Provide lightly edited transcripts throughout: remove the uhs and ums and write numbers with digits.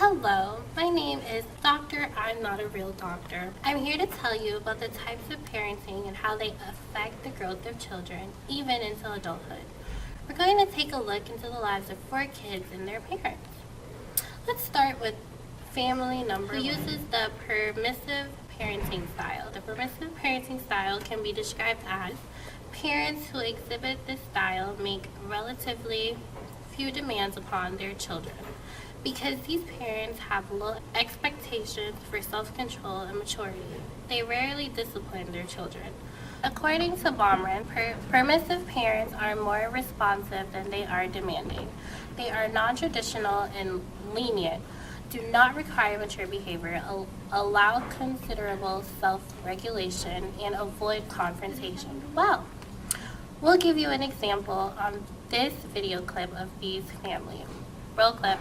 Hello, my name is Dr. I'm Not a Real Doctor. I'm here to tell you about the types of parenting and how they affect the growth of children, even into adulthood. We're going to take a look into the lives of 4 kids and their parents. Let's start with family number 1. Who uses the permissive parenting style. The permissive parenting style can be described as parents who exhibit this style make relatively few demands upon their children. Because these parents have low expectations for self-control and maturity, they rarely discipline their children. According to Baumrin, permissive parents are more responsive than they are demanding. They are non-traditional and lenient, do not require mature behavior, allow considerable self-regulation, and avoid confrontation. Well, we'll give you an example on this video clip of B's family. Roll clip.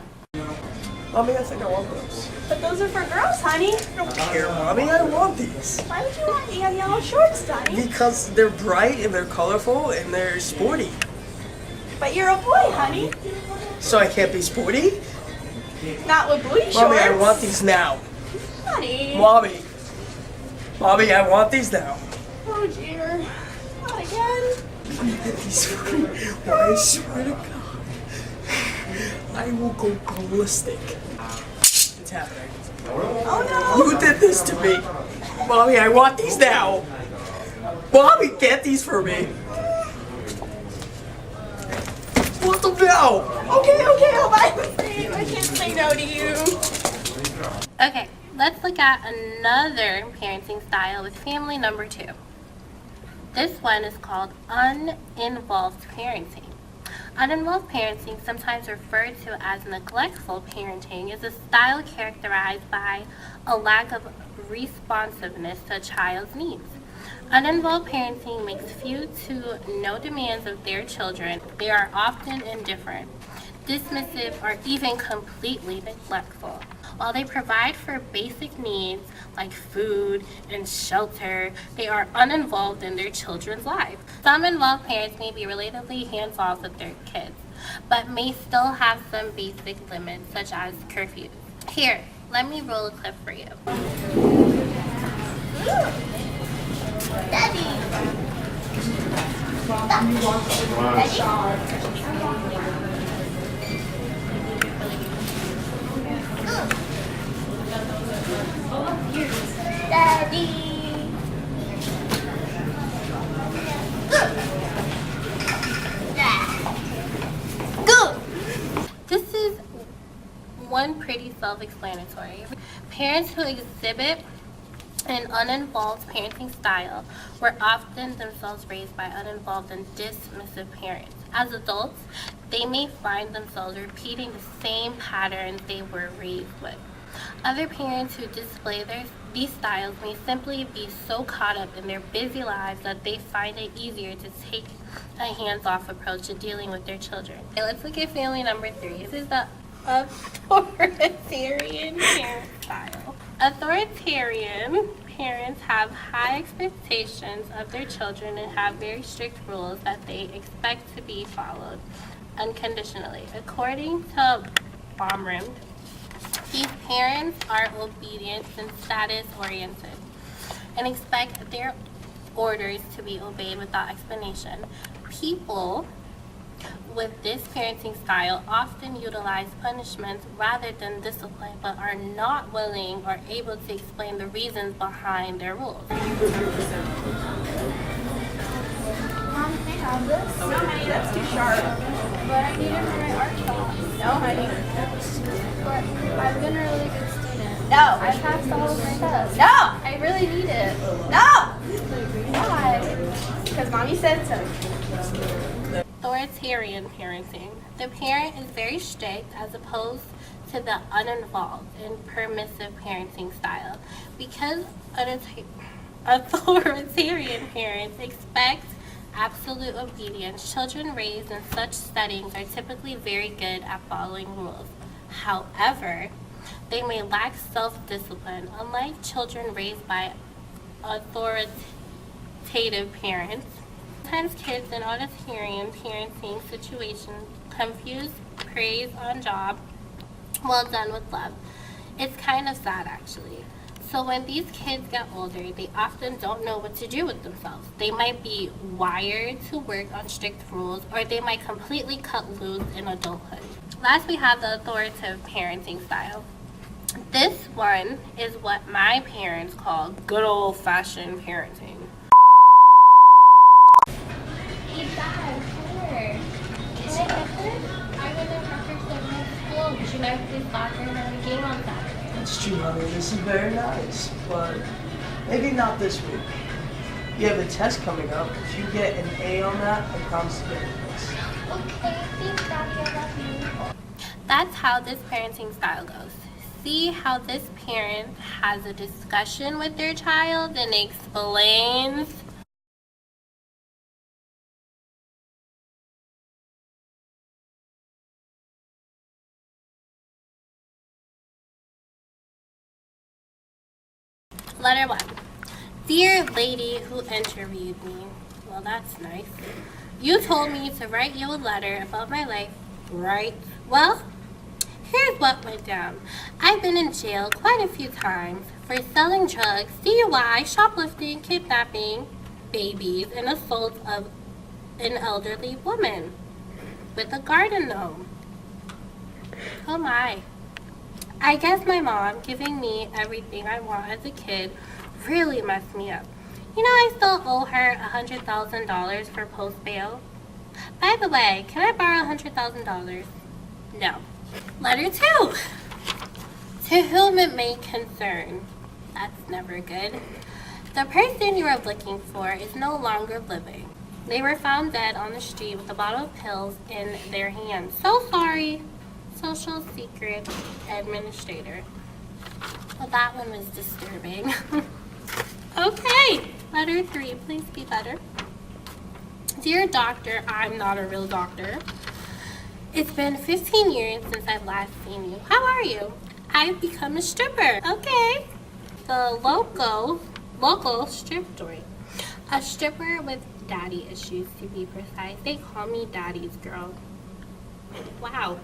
Mommy, I think I want those. But those are for girls, honey. I don't care, Mommy. I want these. Why would you want to have yellow shorts, Donnie? Because they're bright and they're colorful and they're sporty. But you're a boy, honey. So I can't be sporty? Not with booty shorts. Mommy, I want these now. Honey. Mommy, I want these now. Oh, dear. Not again. Mommy, get these for me. I swear to God. I will go ballistic. It's happening. Oh, no. You did this to me. Mommy, I want these now. Mommy, get these for me. Want them now. Okay, I'll buy them for you. I can't say no to you. Okay, let's look at another parenting style with family number 2. This one is called uninvolved parenting. Uninvolved parenting, sometimes referred to as neglectful parenting, is a style characterized by a lack of responsiveness to a child's needs. Uninvolved parenting makes few to no demands of their children. They are often indifferent, dismissive, or even completely neglectful. While they provide for basic needs like food and shelter, they are uninvolved in their children's lives. Some involved parents may be relatively hands-off with their kids, but may still have some basic limits such as curfews. Here, let me roll a clip for you. Daddy. This is one pretty self-explanatory. Parents who exhibit an uninvolved parenting style were often themselves raised by uninvolved and dismissive parents. As adults, they may find themselves repeating the same patterns they were raised with. Other parents who display these styles may simply be so caught up in their busy lives that they find it easier to take a hands-off approach to dealing with their children. Okay, let's look at family number 3. This is the authoritarian parent style. Authoritarian parents have high expectations of their children and have very strict rules that they expect to be followed unconditionally. According to Baumrin, these parents are obedient and status-oriented and expect their orders to be obeyed without explanation. People with this parenting style often utilize punishments rather than discipline, but are not willing or able to explain the reasons behind their rules. Mom, can I have this? No, honey, that's too sharp. But I need it for my art class. No, honey. But I've been a really good student. No. I passed all of my tests. No. I really need it. No. Why? Because Mommy said so. Authoritarian parenting. The parent is very strict as opposed to the uninvolved and permissive parenting style. Because authoritarian parents expect absolute obedience, children raised in such settings are typically very good at following rules. However, they may lack self-discipline. Unlike children raised by authoritative parents, sometimes kids in authoritarian parenting situations confuse praise on job well done with love It's kind of sad, actually. So when these kids get older, they often don't know what to do with themselves. They might be wired to work on strict rules, or they might completely cut loose in adulthood. Last, we have the authoritative parenting style. This one is what my parents call good old-fashioned parenting. Hey, Dad, come here. Can I get this? I'm going to have her to my school. Would you like to play soccer and have a game on Saturday? That's true, honey. This is very nice, but maybe not this week. You have a test coming up. If you get an A on that, I promise to get a this. Okay, thanks, Daddy. I love you. That's how this parenting style goes. See how this parent has a discussion with their child and explains. Letter 1. Dear lady who interviewed me. Well, that's nice. You told me to write you a letter about my life, right? Well, here's what went down. I've been in jail quite a few times for selling drugs, DUI, shoplifting, kidnapping babies, and assault of an elderly woman with a garden gnome. Oh my. I guess my mom giving me everything I want as a kid really messed me up. You know, I still owe her $100,000 for post bail. By the way, can I borrow $100,000? No. Letter 2. To whom it may concern. That's never good. The person you are looking for is no longer living. They were found dead on the street with a bottle of pills in their hands. So sorry. Social Secret Administrator. Well, that one was disturbing. Okay, letter 3, please be better. Dear doctor, I'm not a real doctor. It's been 15 years since I've last seen you. How are you? I've become a stripper. Okay. The local strip joint. A stripper with daddy issues, to be precise. They call me daddy's girl. Wow.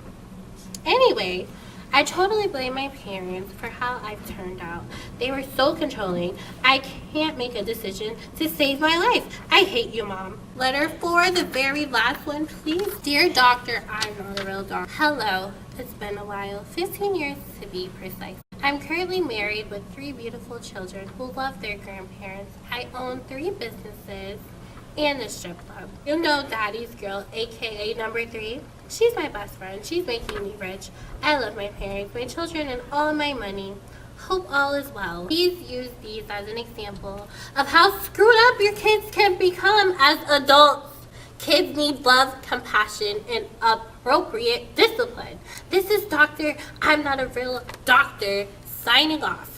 Anyway, I totally blame my parents for how I've turned out. They were so controlling. I can't make a decision to save my life. I hate you, Mom. Letter 4, the very last one, please. Dear doctor, I'm not a real doctor. Hello. It's been a while. 15 years to be precise. I'm currently married with 3 beautiful children who love their grandparents. I own 3 businesses and a strip club. You know Daddy's girl, aka number 3? She's my best friend. She's making me rich. I love my parents, my children, and all my money. Hope all is well. Please use these as an example of how screwed up your kids can become as adults. Kids need love, compassion, and appropriate discipline. This is Dr. I'm Not a Real Doctor signing off.